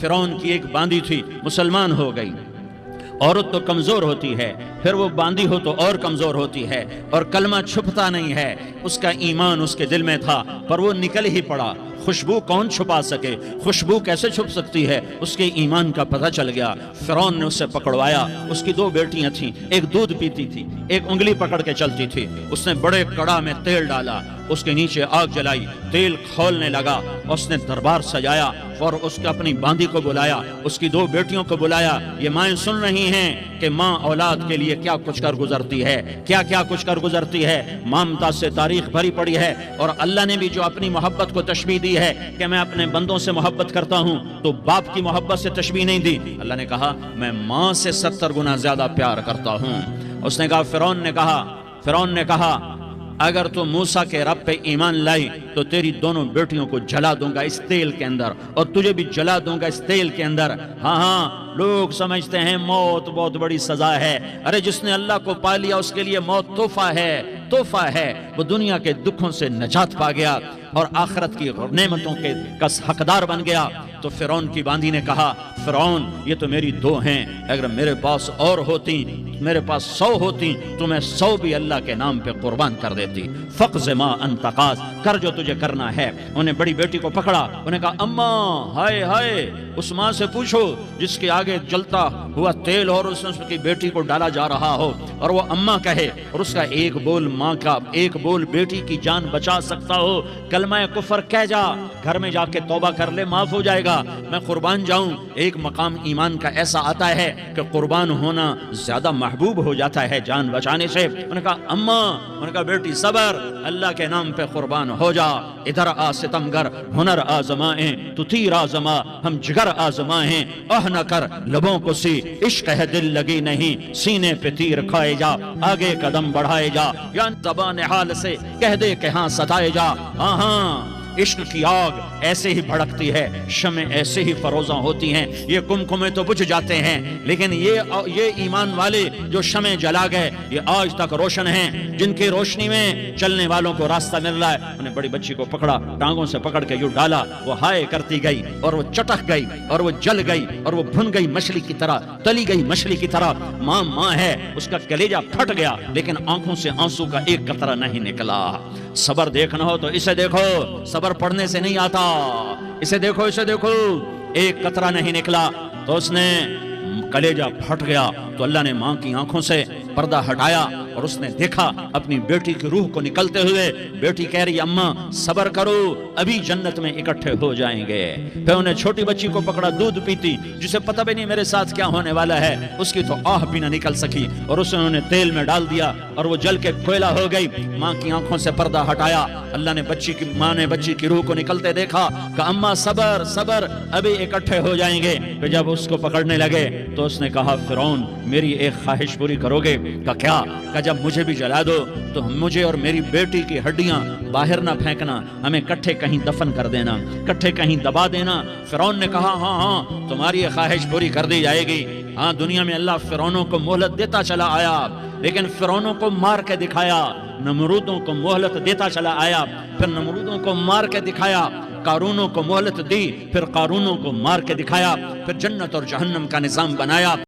فرعون کی ایک باندی تھی، مسلمان ہو گئی۔ عورت تو کمزور ہوتی ہے، پھر وہ باندی ہو تو اور کمزور ہوتی ہے، اور کلمہ چھپتا نہیں ہے۔ اس کا ایمان اس کے دل میں تھا، پر وہ نکل ہی پڑا۔ خوشبو کون چھپا سکے؟ خوشبو کیسے چھپ سکتی ہے؟ اس کے ایمان کا پتہ چل گیا۔ فرعون نے اسے پکڑوایا۔ اس کی 2 بیٹیاں تھیں، ایک دودھ پیتی تھی، ایک انگلی پکڑ کے چلتی تھی۔ اس نے بڑے کڑاہ میں تیل ڈالا، اس کے نیچے آگ جلائی، تیل کھولنے لگا۔ اس نے دربار سجایا اور اس کے اپنی باندی کو بلایا، اس کی 2 بیٹیوں کو بلایا۔ یہ مائیں سن رہی ہیں کہ ماں اولاد کے لیے کیا کچھ کر گزرتی ہے، کیا کیا کچھ کر گزرتی ہے۔ ممتا سے تاریخ بھری پڑی ہے، اور اللہ نے بھی جو اپنی محبت کو تشبیہ دی ہے کہ میں اپنے بندوں سے محبت کرتا ہوں، تو باپ کی محبت سے تشبیہ نہیں دی۔ اللہ نے کہا میں ماں سے 70 گنا زیادہ پیار کرتا ہوں۔ اس نے کہا فرعون نے کہا اگر تو موسیٰ کے رب پہ ایمان لائی تو تیری دونوں بیٹیوں کو جلا دوں گا اس تیل کے اندر، اور تجھے بھی جلا دوں گا اس تیل کے اندر۔ ہاں لوگ سمجھتے ہیں موت بہت بڑی سزا ہے۔ ارے جس نے اللہ کو پا لیا اس کے لیے موت تحفہ ہے۔ وہ دنیا کے دکھوں سے نجات پا گیا اور آخرت کی نعمتوں کے حقدار بن گیا۔ تو فرعون کی باندی نے کہا فرعون یہ تو میری 2 ہیں، اگر میرے پاس اور ہوتی، میرے پاس 100 ہوتی تو میں 100 بھی اللہ کے نام پہ قربان کر دیتی۔ فقض ما انت قاض، کر جو تجھے کرنا ہے۔ انہیں بڑی بیٹی کو پکڑا، انہیں کہا اماں ہائے ہائے، اس ماں سے پوچھو جس کے آگے جلتا ہوا تیل اور اس کی بیٹی کو ڈالا جا رہا ہو، اور وہ اماں کہے، اور اس کا ایک بول ماں کا، ایک بول بیٹی کی جان بچا سکتا ہو۔ کلمہ کفر کہہ جا، گھر میں جا کے توبہ کر لے، معاف ہو جائے گا، میں قربان جاؤں۔ ایک مقام ایمان کا ایسا آتا ہے کہ قربان ہونا زیادہ محبوب ہو جاتا ہے جان بچانے سے۔ انہوں نے کہا اماں، انہوں نے کہا بیٹی صبر، اللہ کے نام پہ قربان ہو جا۔ ادھر آ ستمگر، ہنر آزمائیں تو تیر آزما، ہم جگر آزمائیں، نہ کر لبوں کو سی، عشق ہے دل لگی نہیں، سینے پہ تیر کھائے جا، آگے قدم بڑھائے جا، یا زبان حال سے کہہ دے کہ ہاں ستائے جا۔ ہاں عشق کی آگ ایسے ہی بھڑکتی ہے، شمع ایسے ہی فروزاں ہوتی ہیں، یہ کمکمے تو بجھ جاتے ہیں، لیکن یہ ایمان والے جو شمع جلا گئے یہ آج تک روشن ہیں، جن کی روشنی میں چلنے والوں کو راستہ مل رہا ہے۔ انہیں بڑی بچی کو پکڑا، ٹانگوں سے پکڑ کے یوں ڈالا، وہ ہائے کرتی گئی اور وہ چٹک گئی اور وہ جل گئی اور وہ بھن گئی مچھلی کی طرح، تلی گئی مچھلی کی طرح۔ ماں ہے، اس کا کلیجہ پھٹ گیا، لیکن آنکھوں سے آنسو کا ایک قطرہ نہیں نکلا۔ صبر دیکھنا ہو تو اسے دیکھو، صبر پڑھنے سے نہیں آتا، اسے دیکھو ایک قطرہ نہیں نکلا تو اس نے کلیجہ پھٹ گیا۔ تو اللہ نے ماں کی آنکھوں سے پردہ ہٹایا اور اس نے دیکھا اپنی بیٹی کی روح کو نکلتے ہوئے۔ بیٹی کہہ رہی اماں صبر کرو، ابھی جنت میں اکٹھے ہو جائیں گے۔ پھر انہیں چھوٹی بچی کو پکڑا، دودھ پیتی، جسے پتہ بھی نہیں میرے ساتھ کیا ہونے والا ہے، اس کی تو آہ بھی نہ نکل سکی، اور اسے انہوں نے تیل میں ڈال دیا اور وہ جل کے کوئلہ ہو گئی۔ ماں کی آنکھوں سے پردہ ہٹایا، اللہ نے ماں نے بچی کی روح کو نکلتے دیکھا کہ اماں صبر، ابھی اکٹھے ہو جائیں گے۔ پھر جب اس کو پکڑنے لگے تو اس نے کہا فرعون میری ایک خواہش پوری کرو گے؟ کیا؟ کہ جب مجھے بھی جلا دو تو مجھے اور میری بیٹی کی ہڈیاں باہر نہ پھینکنا، ہمیں کٹھے کہیں دفن کر دینا، کٹھے کہیں دبا دینا۔ فرعون نے کہا ہاں تمہاری یہ خواہش پوری کر دی جائے گی۔ ہاں دنیا میں اللہ فرعونوں کو مہلت دیتا چلا آیا، لیکن فرعونوں کو مار کے دکھایا۔ نمرودوں کو مہلت دیتا چلا آیا، پھر نمرودوں کو مار کے دکھایا۔ قارونوں کو مہلت دی، پھر قارونوں کو مار کے دکھایا، پھر جنت اور جہنم کا نظام بنایا۔